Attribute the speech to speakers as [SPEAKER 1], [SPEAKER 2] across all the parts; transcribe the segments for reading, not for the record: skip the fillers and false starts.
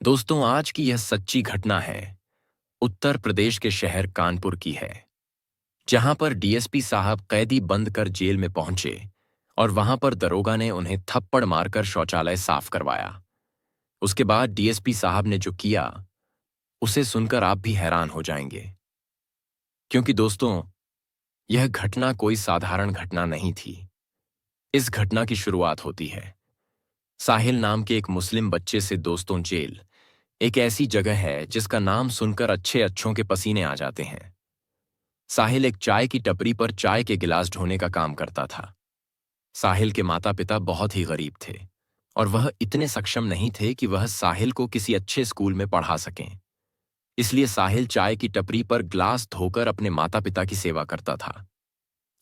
[SPEAKER 1] दोस्तों, आज की यह सच्ची घटना है। उत्तर प्रदेश के शहर कानपुर की है, जहां पर डीएसपी साहब कैदी बंद कर जेल में पहुंचे और वहां पर दरोगा ने उन्हें थप्पड़ मारकर शौचालय साफ करवाया। उसके बाद डीएसपी साहब ने जो किया, उसे सुनकर आप भी हैरान हो जाएंगे। क्योंकि दोस्तों, यह घटना कोई साधारण घटना नहीं थी। इस घटना की शुरुआत होती है साहिल नाम के एक मुस्लिम बच्चे से। दोस्तों, जेल एक ऐसी जगह है जिसका नाम सुनकर अच्छे अच्छों के पसीने आ जाते हैं। साहिल एक चाय की टपरी पर चाय के गिलास ढोने का काम करता था। साहिल के माता पिता बहुत ही गरीब थे और वह इतने सक्षम नहीं थे कि वह साहिल को किसी अच्छे स्कूल में पढ़ा सकें। इसलिए साहिल चाय की टपरी पर ग्लास धोकर अपने माता पिता की सेवा करता था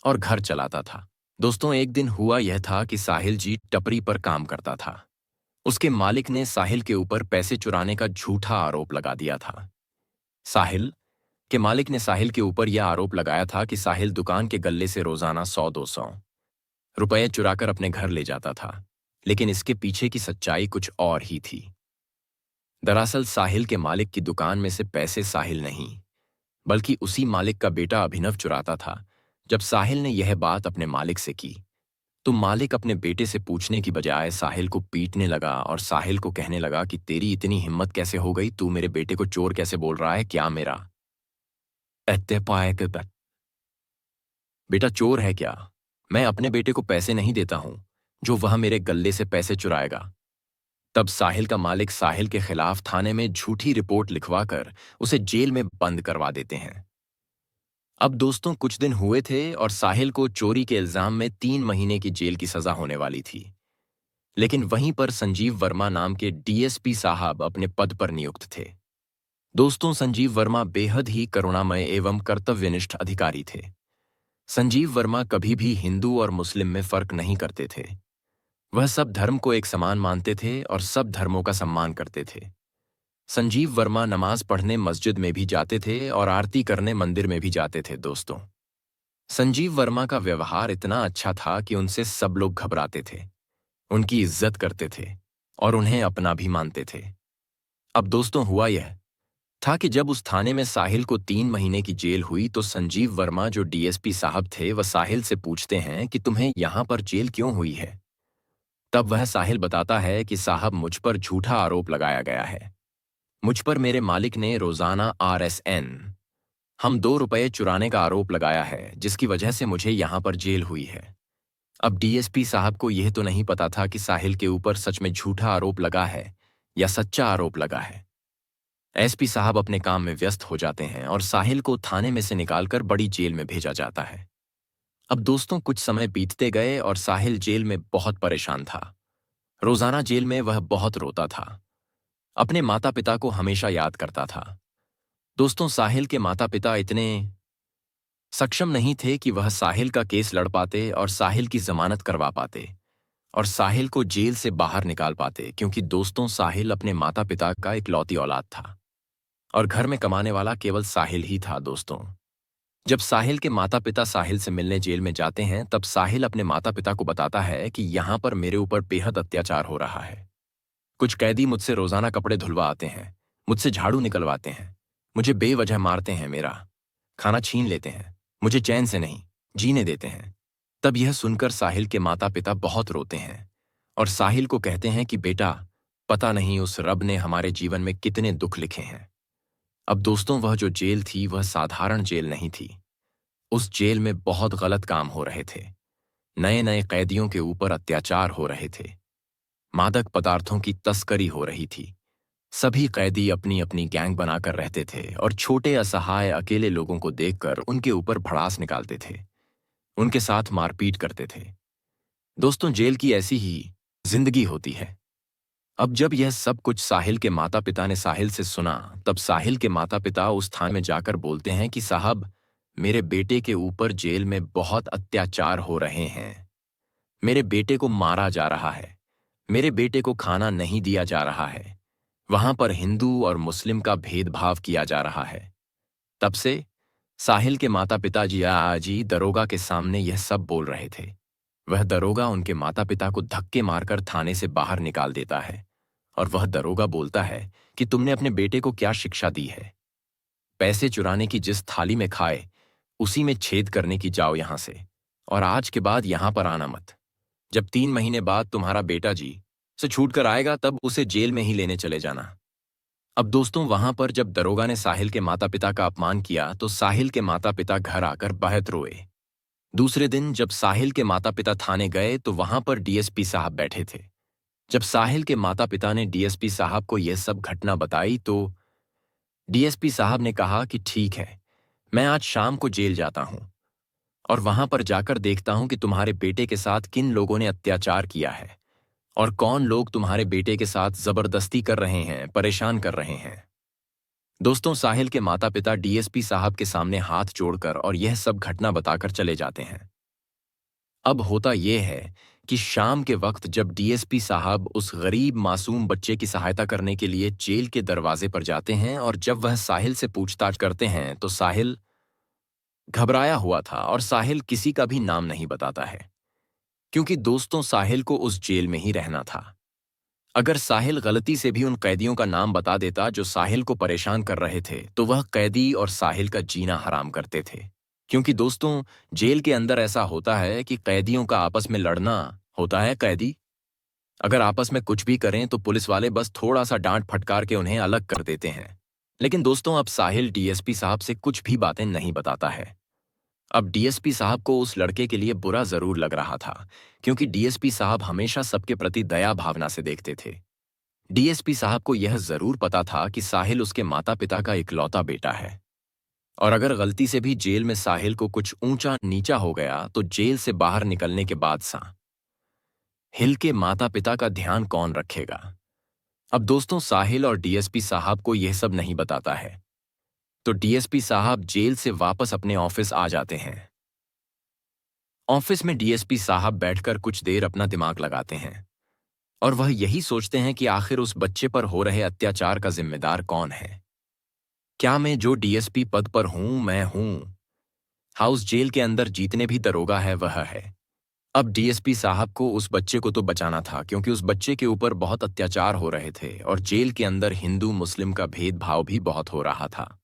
[SPEAKER 1] और घर चलाता था। दोस्तों, एक दिन हुआ यह था कि साहिल जी टपरी पर काम करता था। उसके मालिक ने साहिल के ऊपर पैसे चुराने का झूठा आरोप लगा दिया था। साहिल के मालिक ने साहिल के ऊपर यह आरोप लगाया था कि साहिल दुकान के गल्ले से रोजाना 100-200 रुपए चुराकर अपने घर ले जाता था। लेकिन इसके पीछे की सच्चाई कुछ और ही थी। दरअसल साहिल के मालिक की दुकान में से पैसे साहिल नहीं, बल्कि उसी मालिक का बेटा अभिनव चुराता था। जब साहिल ने यह बात अपने मालिक से की, तो मालिक अपने बेटे से पूछने की बजाय साहिल को पीटने लगा और साहिल को कहने लगा कि तेरी इतनी हिम्मत कैसे हो गई, तू मेरे बेटे को चोर कैसे बोल रहा है, क्या मेरा एत्ते पाए के बेटा चोर है क्या? मैं अपने बेटे को पैसे नहीं देता हूं जो वह मेरे गल्ले से पैसे चुराएगा। तब साहिल का मालिक साहिल के खिलाफ थाने में झूठी रिपोर्ट लिखवाकर उसे जेल में बंद करवा देते हैं। अब दोस्तों, कुछ दिन हुए थे और साहिल को चोरी के इल्जाम में 3 महीने की जेल की सजा होने वाली थी। लेकिन वहीं पर संजीव वर्मा नाम के डीएसपी साहब अपने पद पर नियुक्त थे। दोस्तों, संजीव वर्मा बेहद ही करुणामय एवं कर्तव्यनिष्ठ अधिकारी थे। संजीव वर्मा कभी भी हिंदू और मुस्लिम में फर्क नहीं करते थे। वह सब धर्म को एक समान मानते थे और सब धर्मों का सम्मान करते थे। संजीव वर्मा नमाज पढ़ने मस्जिद में भी जाते थे और आरती करने मंदिर में भी जाते थे। दोस्तों, संजीव वर्मा का व्यवहार इतना अच्छा था कि उनसे सब लोग घबराते थे, उनकी इज्जत करते थे और उन्हें अपना भी मानते थे। अब दोस्तों, हुआ यह था कि जब उस थाने में साहिल को 3 महीने की जेल हुई, तो संजीव वर्मा जो डीएसपी साहब थे, वह साहिल से पूछते हैं कि तुम्हें यहां पर जेल क्यों हुई है। तब वह साहिल बताता है कि साहब, मुझ पर झूठा आरोप लगाया गया है। मुझ पर मेरे मालिक ने रोजाना RSN हम 2 रुपए चुराने का आरोप लगाया है, जिसकी वजह से मुझे यहां पर जेल हुई है। अब डीएसपी साहब को यह तो नहीं पता था कि साहिल के ऊपर सच में झूठा आरोप लगा है या सच्चा आरोप लगा है। एसपी साहब अपने काम में व्यस्त हो जाते हैं और साहिल को थाने में से निकालकर बड़ी जेल में भेजा जाता है। अब दोस्तों, कुछ समय बीतते गए और साहिल जेल में बहुत परेशान था। रोजाना जेल में वह बहुत रोता था, अपने माता पिता को हमेशा याद करता था। दोस्तों, साहिल के माता पिता इतने सक्षम नहीं थे कि वह साहिल का केस लड़ पाते और साहिल की जमानत करवा पाते और साहिल को जेल से बाहर निकाल पाते, क्योंकि दोस्तों, साहिल अपने माता पिता का इकलौती औलाद था और घर में कमाने वाला केवल साहिल ही था। दोस्तों, जब साहिल के माता पिता साहिल से मिलने जेल में जाते हैं, तब साहिल अपने माता पिता को बताता है कि यहां पर मेरे ऊपर बेहद अत्याचार हो रहा है। कुछ कैदी मुझसे रोजाना कपड़े धुलवा आते हैं, मुझसे झाड़ू निकलवाते हैं, मुझे बेवजह मारते हैं, मेरा खाना छीन लेते हैं, मुझे चैन से नहीं जीने देते हैं। तब यह सुनकर साहिल के माता पिता बहुत रोते हैं और साहिल को कहते हैं कि बेटा, पता नहीं उस रब ने हमारे जीवन में कितने दुख लिखे हैं। अब दोस्तों, वह जो जेल थी, वह साधारण जेल नहीं थी। उस जेल में बहुत गलत काम हो रहे थे। नए नए कैदियों के ऊपर अत्याचार हो रहे थे। मादक पदार्थों की तस्करी हो रही थी। सभी कैदी अपनी अपनी गैंग बनाकर रहते थे और छोटे असहाय अकेले लोगों को देखकर उनके ऊपर भड़ास निकालते थे, उनके साथ मारपीट करते थे। दोस्तों, जेल की ऐसी ही जिंदगी होती है। अब जब यह सब कुछ साहिल के माता पिता ने साहिल से सुना, तब साहिल के माता पिता उस थाने में जाकर बोलते हैं कि साहब, मेरे बेटे के ऊपर जेल में बहुत अत्याचार हो रहे हैं। मेरे बेटे को मारा जा रहा है, मेरे बेटे को खाना नहीं दिया जा रहा है, वहां पर हिंदू और मुस्लिम का भेदभाव किया जा रहा है। तब से साहिल के माता पिता जी आजी दरोगा के सामने यह सब बोल रहे थे। वह दरोगा उनके माता पिता को धक्के मारकर थाने से बाहर निकाल देता है और वह दरोगा बोलता है कि तुमने अपने बेटे को क्या शिक्षा दी है। पैसे चुराने की जिस थाली में खाए उसी में छेद करने की जाओ यहां से, और आज के बाद यहां पर आना मत। जब 3 महीने बाद तुम्हारा बेटा जी से छूट कर आएगा तब उसे जेल में ही लेने चले जाना। अब दोस्तों, वहां पर जब दरोगा ने साहिल के माता पिता का अपमान किया तो साहिल के माता पिता घर आकर बहुत रोए। दूसरे दिन जब साहिल के माता पिता थाने गए तो वहां पर डीएसपी साहब बैठे थे। जब साहिल के माता पिता ने डीएसपी साहब को यह सब घटना बताई तो डीएसपी साहब ने कहा कि ठीक है, मैं आज शाम को जेल जाता हूं और वहां पर जाकर देखता हूं कि तुम्हारे बेटे के साथ किन लोगों ने अत्याचार किया है और कौन लोग तुम्हारे बेटे के साथ जबरदस्ती कर रहे हैं, परेशान कर रहे हैं। दोस्तों, साहिल के माता पिता डीएसपी साहब के सामने हाथ जोड़कर और यह सब घटना बताकर चले जाते हैं। अब होता यह है कि शाम के वक्त जब डीएसपी साहब उस गरीब मासूम बच्चे की सहायता करने के लिए जेल के दरवाजे पर जाते हैं और जब वह साहिल से पूछताछ करते हैं तो साहिल घबराया हुआ था और साहिल किसी का भी नाम नहीं बताता है, क्योंकि दोस्तों साहिल को उस जेल में ही रहना था। अगर साहिल गलती से भी उन कैदियों का नाम बता देता जो साहिल को परेशान कर रहे थे तो वह कैदी और साहिल का जीना हराम करते थे। क्योंकि दोस्तों, जेल के अंदर ऐसा होता है कि कैदियों का आपस में लड़ना होता है। कैदी अगर आपस में कुछ भी करें तो पुलिस वाले बस थोड़ा सा डांट फटकार के उन्हें अलग कर देते हैं। लेकिन दोस्तों, अब साहिल डीएसपी साहब से कुछ भी बातें नहीं बताता है। अब डीएसपी साहब को उस लड़के के लिए बुरा जरूर लग रहा था, क्योंकि डीएसपी साहब हमेशा सबके प्रति दया भावना से देखते थे। डीएसपी साहब को यह जरूर पता था कि साहिल उसके माता पिता का इकलौता बेटा है, और अगर गलती से भी जेल में साहिल को कुछ ऊंचा नीचा हो गया तो जेल से बाहर निकलने के बाद साहिल के माता पिता का ध्यान कौन रखेगा। अब दोस्तों, साहिल और डीएसपी साहब को यह सब नहीं बताता है, तो डीएसपी साहब जेल से वापस अपने ऑफिस आ जाते हैं। ऑफिस में डीएसपी साहब बैठकर कुछ देर अपना दिमाग लगाते हैं और वह यही सोचते हैं कि आखिर उस बच्चे पर हो रहे अत्याचार का जिम्मेदार कौन है। क्या मैं जो डीएसपी पद पर हूं मैं हूं? हाउस जेल के अंदर जितने भी दरोगा है वह है। अब डीएसपी साहब को उस बच्चे को तो बचाना था, क्योंकि उस बच्चे के ऊपर बहुत अत्याचार हो रहे थे और जेल के अंदर हिंदू मुस्लिम का भेदभाव भी बहुत हो रहा था।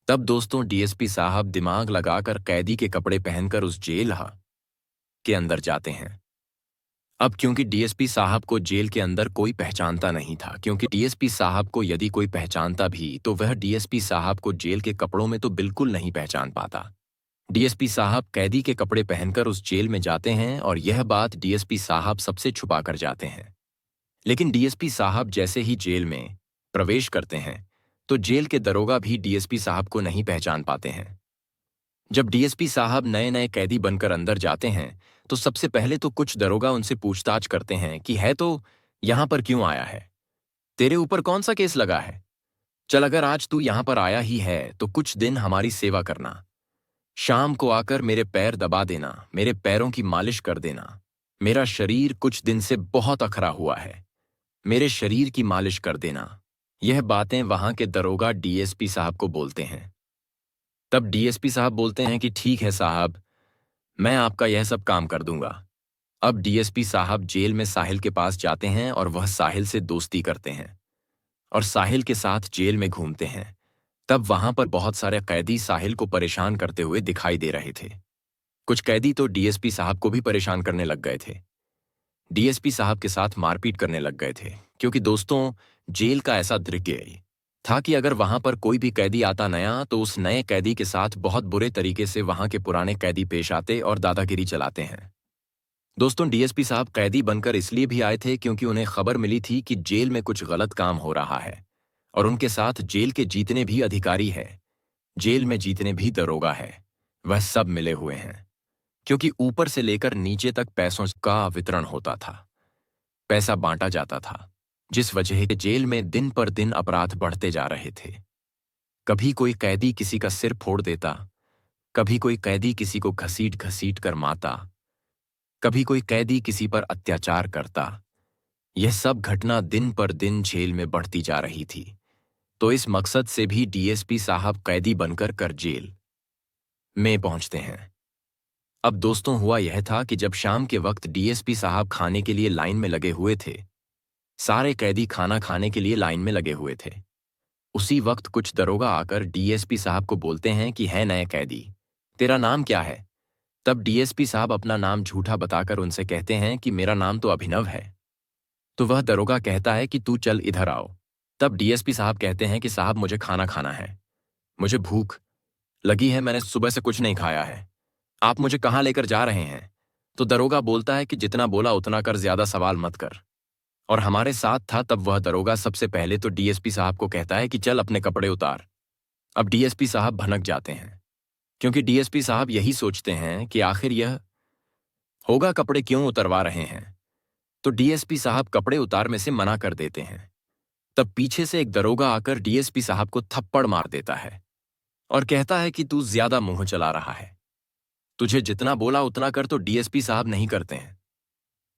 [SPEAKER 1] तब दोस्तों, डीएसपी साहब दिमाग लगाकर कैदी के कपड़े पहनकर उस जेल के अंदर जाते हैं। अब क्योंकि डीएसपी साहब को जेल के अंदर कोई पहचानता नहीं था, क्योंकि डीएसपी साहब को यदि कोई पहचानता भी तो वह डीएसपी साहब को जेल के कपड़ों में तो बिल्कुल नहीं पहचान पाता। डीएसपी साहब कैदी के कपड़े पहनकर उस जेल में जाते हैं और यह बात डीएसपी साहब सबसे छुपा कर जाते हैं। लेकिन डीएसपी साहब जैसे ही जेल में प्रवेश करते हैं तो जेल के दरोगा भी डीएसपी साहब को नहीं पहचान पाते हैं। जब डीएसपी साहब नए नए कैदी बनकर अंदर जाते हैं तो सबसे पहले तो कुछ दरोगा उनसे पूछताछ करते हैं कि है तो यहां पर क्यों आया है, तेरे ऊपर कौन सा केस लगा है, चल अगर आज तू यहां पर आया ही है तो कुछ दिन हमारी सेवा करना, शाम को आकर मेरे पैर दबा देना, मेरे पैरों की मालिश कर देना, मेरा शरीर कुछ दिन से बहुत अखरा हुआ है, मेरे शरीर की मालिश कर देना। यह बातें वहां के दरोगा डीएसपी साहब को बोलते हैं। तब डीएसपी साहब बोलते हैं कि ठीक है साहब, मैं आपका यह सब काम कर दूंगा। अब डीएसपी साहब जेल में साहिल के पास जाते हैं और वह साहिल से दोस्ती करते हैं और साहिल के साथ जेल में घूमते हैं। तब वहां पर बहुत सारे कैदी साहिल को परेशान करते हुए दिखाई दे रहे थे। कुछ कैदी तो डीएसपी साहब को भी परेशान करने लग गए थे, डीएसपी साहब के साथ मारपीट करने लग गए थे, क्योंकि दोस्तों, जेल का ऐसा दृश्य था कि अगर वहां पर कोई भी कैदी आता नया तो उस नए कैदी के साथ बहुत बुरे तरीके से वहां के पुराने कैदी पेश आते और दादागिरी चलाते हैं। दोस्तों, डीएसपी साहब कैदी बनकर इसलिए भी आए थे क्योंकि उन्हें खबर मिली थी कि जेल में कुछ गलत काम हो रहा है और उनके साथ जेल के जितने भी अधिकारी हैं, जेल में जितने भी दरोगा है, वह सब मिले हुए हैं, क्योंकि ऊपर से लेकर नीचे तक पैसों का वितरण होता था, पैसा बांटा जाता था, जिस वजह से जेल में दिन पर दिन अपराध बढ़ते जा रहे थे। कभी कोई कैदी किसी का सिर फोड़ देता, कभी कोई कैदी किसी को घसीट घसीट कर मारता, कभी कोई कैदी किसी पर अत्याचार करता। यह सब घटना दिन पर दिन जेल में बढ़ती जा रही थी। तो इस मकसद से भी डीएसपी साहब कैदी बनकर कर जेल में पहुंचते हैं। अब दोस्तों, हुआ यह था कि जब शाम के वक्त डीएसपी साहब खाने के लिए लाइन में लगे हुए थे सारे कैदी खाना खाने के लिए लाइन में लगे हुए थे। उसी वक्त कुछ दरोगा आकर डीएसपी साहब को बोलते हैं कि है नए कैदी, तेरा नाम क्या है? तब डीएसपी साहब अपना नाम झूठा बताकर उनसे कहते हैं कि मेरा नाम तो अभिनव है। तो वह दरोगा कहता है कि तू चल इधर आओ। तब डीएसपी साहब कहते हैं कि साहब मुझे खाना खाना है, मुझे भूख लगी है, मैंने सुबह से कुछ नहीं खाया है, आप मुझे कहाँ लेकर जा रहे हैं? तो दरोगा बोलता है कि जितना बोला उतना कर, ज्यादा सवाल मत कर। और हमारे साथ था तब वह दरोगा सबसे पहले तो डीएसपी साहब को कहता है कि चल अपने कपड़े उतार। अब डीएसपी साहब भनक जाते हैं, क्योंकि डीएसपी साहब यही सोचते हैं कि आखिर यह होगा कपड़े क्यों उतरवा रहे हैं। तो डीएसपी साहब कपड़े उतार में से मना कर देते हैं। तब पीछे से एक दरोगा आकर डीएसपी साहब को थप्पड़ मार देता है और कहता है कि तू ज्यादा मुंह चला रहा है, तुझे जितना बोला उतना कर। तो डीएसपी साहब नहीं करते हैं।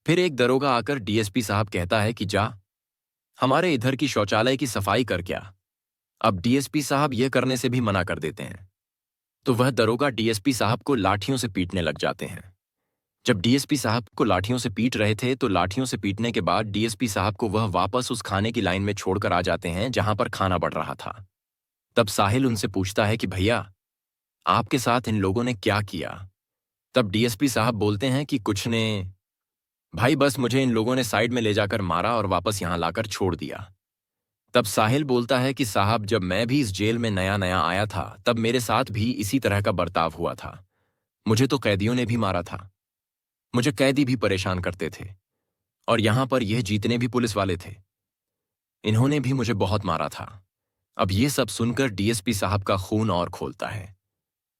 [SPEAKER 1] फिर एक दरोगा आकर डीएसपी साहब कहता है कि जा हमारे इधर की शौचालय की सफाई कर क्या। अब डीएसपी साहब यह करने से भी मना कर देते हैं। तो वह दरोगा डीएसपी साहब को लाठियों से पीटने लग जाते हैं। जब डीएसपी साहब को लाठियों से पीट रहे थे तो लाठियों से पीटने के बाद डीएसपी साहब को वह वापस उस खाने की लाइन में छोड़कर आ जाते हैं जहां पर खाना बढ़ रहा था। तब साहिल उनसे पूछता है कि भैया आपके साथ इन लोगों ने क्या किया? तब डीएसपी साहब बोलते हैं कि कुछ ने भाई, बस मुझे इन लोगों ने साइड में ले जाकर मारा और वापस यहां लाकर छोड़ दिया। तब साहिल बोलता है कि साहब जब मैं भी इस जेल में नया नया आया था तब मेरे साथ भी इसी तरह का बर्ताव हुआ था, मुझे तो कैदियों ने भी मारा था, मुझे कैदी भी परेशान करते थे, और यहां पर यह जीतने भी पुलिस वाले थे, इन्होंने भी मुझे बहुत मारा था। अब ये सब सुनकर डीएसपी साहब का खून और खोलता है,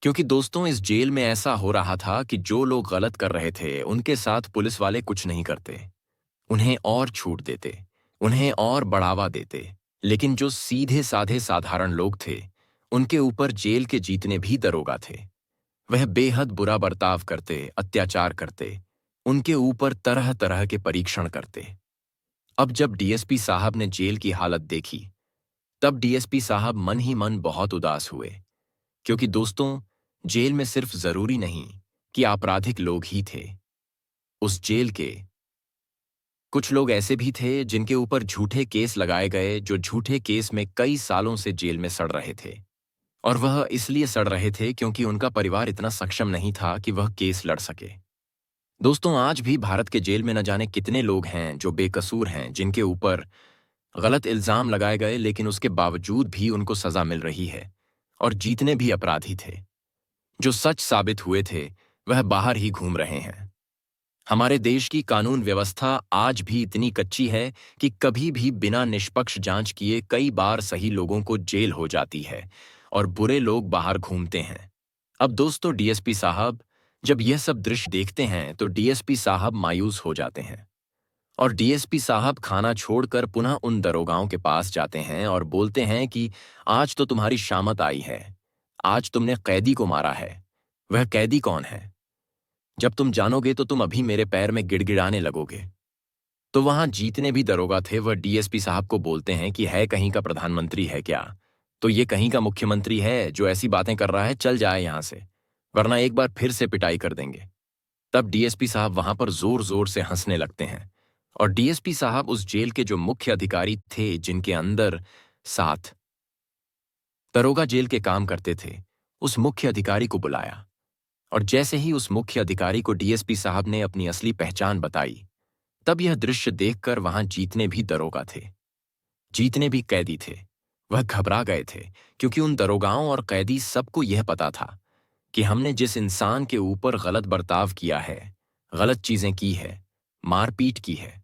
[SPEAKER 1] क्योंकि दोस्तों इस जेल में ऐसा हो रहा था कि जो लोग गलत कर रहे थे उनके साथ पुलिस वाले कुछ नहीं करते, उन्हें और छूट देते, उन्हें और बढ़ावा देते। लेकिन जो सीधे साधे साधारण लोग थे उनके ऊपर जेल के जीतने भी दरोगा थे। वह बेहद बुरा बर्ताव करते, अत्याचार करते, उनके ऊपर तरह तरह के परीक्षण करते। अब जब डीएसपी साहब ने जेल की हालत देखी तब डीएसपी साहब मन ही मन बहुत उदास हुए, क्योंकि दोस्तों जेल में सिर्फ जरूरी नहीं कि आपराधिक लोग ही थे। उस जेल के कुछ लोग ऐसे भी थे जिनके ऊपर झूठे केस लगाए गए, जो झूठे केस में कई सालों से जेल में सड़ रहे थे, और वह इसलिए सड़ रहे थे क्योंकि उनका परिवार इतना सक्षम नहीं था कि वह केस लड़ सके। दोस्तों आज भी भारत के जेल में न जाने कितने लोग हैं जो बेकसूर हैं, जिनके ऊपर गलत इल्जाम लगाए गए लेकिन उसके बावजूद भी उनको सजा मिल रही है, और जीतने भी अपराधी थे। जो सच साबित हुए थे वह बाहर ही घूम रहे हैं। हमारे देश की कानून व्यवस्था आज भी इतनी कच्ची है कि कभी भी बिना निष्पक्ष जांच किए कई बार सही लोगों को जेल हो जाती है और बुरे लोग बाहर घूमते हैं। अब दोस्तों डीएसपी साहब जब यह सब दृश्य देखते हैं तो डीएसपी साहब मायूस हो जाते हैं, और डीएसपी साहब खाना छोड़कर पुनः उन दरोगाओं के पास जाते हैं और बोलते हैं कि आज तो तुम्हारी शामत आई है, आज तुमने कैदी को मारा है। वह कैदी कौन है? जब तुम जानोगे तो तुम अभी मेरे पैर में गिड़गिड़ाने लगोगे। तो वहां जीतने भी दरोगा थे वह डीएसपी साहब को बोलते हैं कि है कहीं का प्रधानमंत्री है क्या? तो ये कहीं का मुख्यमंत्री है जो ऐसी बातें कर रहा है, चल जाए यहां से, वरना एक बार फिर से पिटाई कर देंगे। तब डीएसपी साहब वहां पर जोर जोर से हंसने लगते हैं, और डीएसपी साहब उस जेल के जो मुख्य अधिकारी थे, जिनके अंदर 7 दरोगा जेल के काम करते थे, उस मुख्य अधिकारी को बुलाया। और जैसे ही उस मुख्य अधिकारी को डीएसपी साहब ने अपनी असली पहचान बताई, तब यह दृश्य देखकर वहां जीतने भी दरोगा थे, जीतने भी कैदी थे। वह घबरा गए थे, क्योंकि उन दरोगाओं और कैदी सबको यह पता था कि हमने जिस इंसान के ऊपर गलत बर्ताव किया है, गलत चीजें की है, मारपीट की है,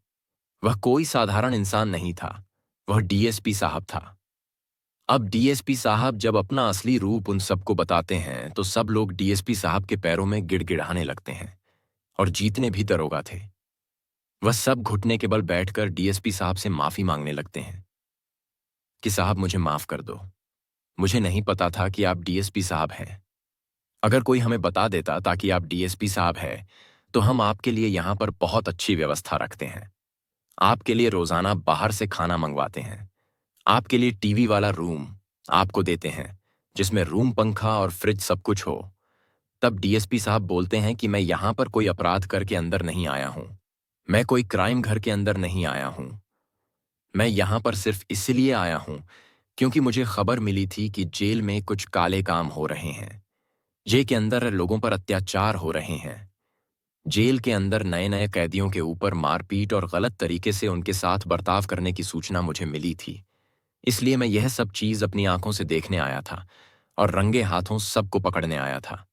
[SPEAKER 1] वह कोई साधारण इंसान नहीं था, वह डीएसपी साहब था। अब डीएसपी साहब जब अपना असली रूप उन सबको बताते हैं तो सब लोग डीएसपी साहब के पैरों में गिड़गिड़ाने लगते हैं, और जीतने भी दरोगा थे। वह सब घुटने के बल बैठकर डीएसपी साहब से माफी मांगने लगते हैं कि साहब मुझे माफ कर दो, मुझे नहीं पता था कि आप डीएसपी साहब हैं। अगर कोई हमें बता देता ताकि आप डीएसपी साहब हैं तो हम आपके लिए यहां पर बहुत अच्छी व्यवस्था रखते हैं, आपके लिए रोजाना बाहर से खाना मंगवाते हैं, आपके लिए टीवी वाला रूम आपको देते हैं, जिसमें रूम पंखा और फ्रिज सब कुछ हो। तब डीएसपी साहब बोलते हैं कि मैं यहां पर कोई अपराध करके अंदर नहीं आया हूं, मैं कोई क्राइम घर के अंदर नहीं आया हूं, मैं यहाँ पर सिर्फ इसलिए आया हूँ क्योंकि मुझे खबर मिली थी कि जेल में कुछ काले काम हो रहे हैं। जेल के अंदर लोगों पर अत्याचार हो रहे हैं। जेल के अंदर नए नए कैदियों के ऊपर मारपीट और गलत तरीके से उनके साथ बर्ताव करने की सूचना मुझे मिली थी। इसलिए मैं यह सब चीज अपनी आंखों से देखने आया था और रंगे हाथों सबको पकड़ने आया था।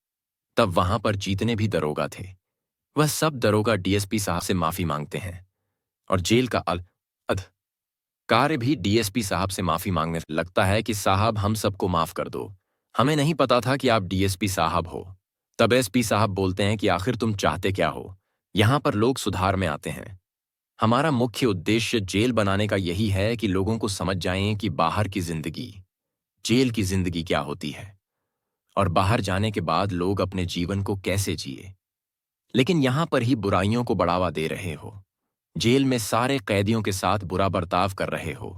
[SPEAKER 1] तब वहां पर जितने भी दरोगा थे, वह सब दरोगा डीएसपी साहब से माफी मांगते हैं और जेल का कार्य भी डीएसपी साहब से माफी मांगने लगता है कि साहब हम सबको माफ कर दो, हमें नहीं पता था कि आप डीएसपी साहब हो। तब एसपी साहब बोलते हैं कि आखिर तुम चाहते क्या हो? यहां पर लोग सुधार में आते हैं। हमारा मुख्य उद्देश्य जेल बनाने का यही है कि लोगों को समझ जाएं कि बाहर की जिंदगी, जेल की जिंदगी क्या होती है और बाहर जाने के बाद लोग अपने जीवन को कैसे जिए। लेकिन यहां पर ही बुराइयों को बढ़ावा दे रहे हो। जेल में सारे कैदियों के साथ बुरा बर्ताव कर रहे हो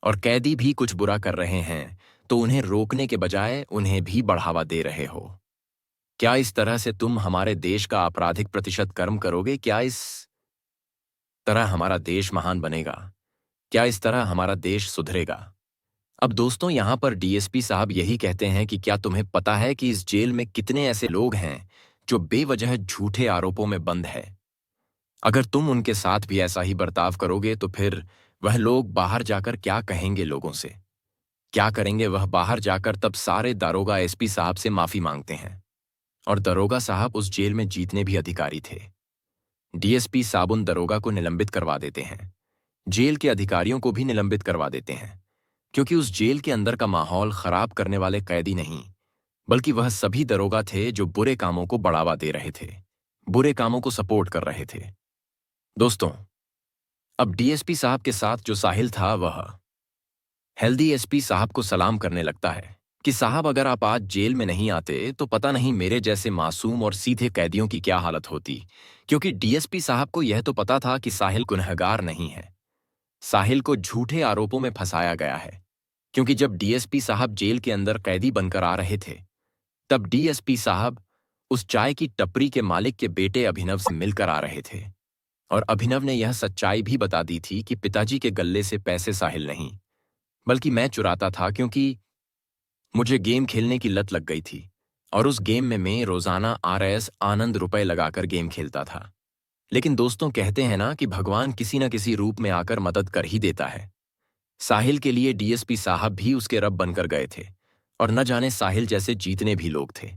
[SPEAKER 1] और कैदी भी कुछ बुरा कर रहे हैं तो उन्हें रोकने के बजाय उन्हें भी बढ़ावा दे रहे हो। क्या इस तरह से तुम हमारे देश का आपराधिक प्रतिशत कम करोगे? क्या इस तरह हमारा देश महान बनेगा? क्या इस तरह हमारा देश सुधरेगा? अब दोस्तों, यहां पर डीएसपी साहब यही कहते हैं कि क्या तुम्हें पता है कि इस जेल में कितने ऐसे लोग हैं जो बेवजह झूठे आरोपों में बंद है? अगर तुम उनके साथ भी ऐसा ही बर्ताव करोगे तो फिर वह लोग बाहर जाकर क्या कहेंगे लोगों से? क्या करेंगे वह बाहर जाकर? तब सारे दारोगा एसपी साहब से माफी मांगते हैं और दरोगा साहब उस जेल में जितने भी अधिकारी थे, डीएसपी साहब उन दरोगा को निलंबित करवा देते हैं। जेल के अधिकारियों को भी निलंबित करवा देते हैं क्योंकि उस जेल के अंदर का माहौल खराब करने वाले कैदी नहीं, बल्कि वह सभी दरोगा थे जो बुरे कामों को बढ़ावा दे रहे थे, बुरे कामों को सपोर्ट कर रहे थे। दोस्तों, अब डीएसपी साहब के साथ जो साहिल था वह हेल्दी एसपी साहब को सलाम करने लगता है कि साहब अगर आप आज जेल में नहीं आते तो पता नहीं मेरे जैसे मासूम और सीधे कैदियों की क्या हालत होती। क्योंकि डीएसपी साहब को यह तो पता था कि साहिल गुनहगार नहीं है। साहिल को झूठे आरोपों में फंसाया गया है क्योंकि जब डीएसपी साहब जेल के अंदर कैदी बनकर आ रहे थे तब डीएसपी साहब उस चाय की टपरी के मालिक के बेटे अभिनव से मिलकर आ रहे थे और अभिनव ने यह सच्चाई भी बता दी थी कि पिताजी के गल्ले से पैसे साहिल नहीं बल्कि मैं चुराता था क्योंकि मुझे गेम खेलने की लत लग गई थी और उस गेम में मैं रोजाना आरएस आनंद रुपए लगाकर गेम खेलता था। लेकिन दोस्तों, कहते हैं ना कि भगवान किसी न किसी रूप में आकर मदद कर ही देता है। साहिल के लिए डीएसपी साहब भी उसके रब बनकर गए थे और न जाने साहिल जैसे जितने भी लोग थे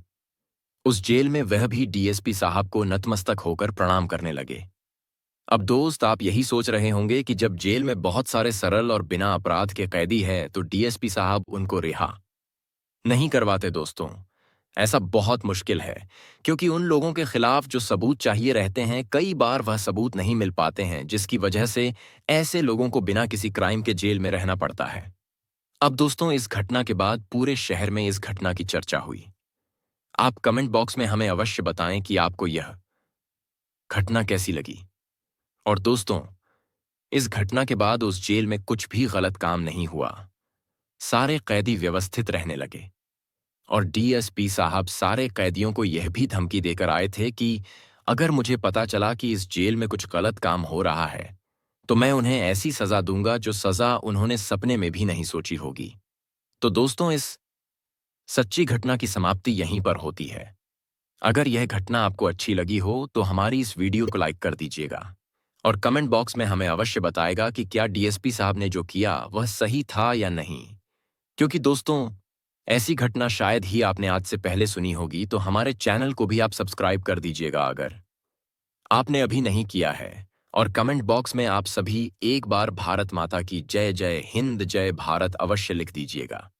[SPEAKER 1] उस जेल में वह भी डीएसपी साहब को नतमस्तक होकर प्रणाम करने लगे। अब दोस्त, आप यही सोच रहे होंगे कि जब जेल में बहुत सारे सरल और बिना अपराध के कैदी हैं तो डीएसपी साहब उनको रिहा नहीं करवाते। दोस्तों, ऐसा बहुत मुश्किल है क्योंकि उन लोगों के खिलाफ जो सबूत चाहिए रहते हैं कई बार वह सबूत नहीं मिल पाते हैं, जिसकी वजह से ऐसे लोगों को बिना किसी क्राइम के जेल में रहना पड़ता है। अब दोस्तों, इस घटना के बाद पूरे शहर में इस घटना की चर्चा हुई। आप कमेंट बॉक्स में हमें अवश्य बताएं कि आपको यह घटना कैसी लगी। और दोस्तों, इस घटना के बाद उस जेल में कुछ भी गलत काम नहीं हुआ। सारे कैदी व्यवस्थित रहने लगे और डीएसपी साहब सारे कैदियों को यह भी धमकी देकर आए थे कि अगर मुझे पता चला कि इस जेल में कुछ गलत काम हो रहा है तो मैं उन्हें ऐसी सजा दूंगा जो सजा उन्होंने सपने में भी नहीं सोची होगी। तो दोस्तों, इस सच्ची घटना की समाप्ति यहीं पर होती है। अगर यह घटना आपको अच्छी लगी हो तो हमारी इस वीडियो को लाइक कर दीजिएगा और कमेंट बॉक्स में हमें अवश्य बताएगा कि क्या डीएसपी साहब ने जो किया वह सही था या नहीं। क्योंकि दोस्तों, ऐसी घटना शायद ही आपने आज से पहले सुनी होगी, तो हमारे चैनल को भी आप सब्सक्राइब कर दीजिएगा अगर आपने अभी नहीं किया है। और कमेंट बॉक्स में आप सभी एक बार भारत माता की जय जय हिंद जय भारत अवश्य लिख दीजिएगा।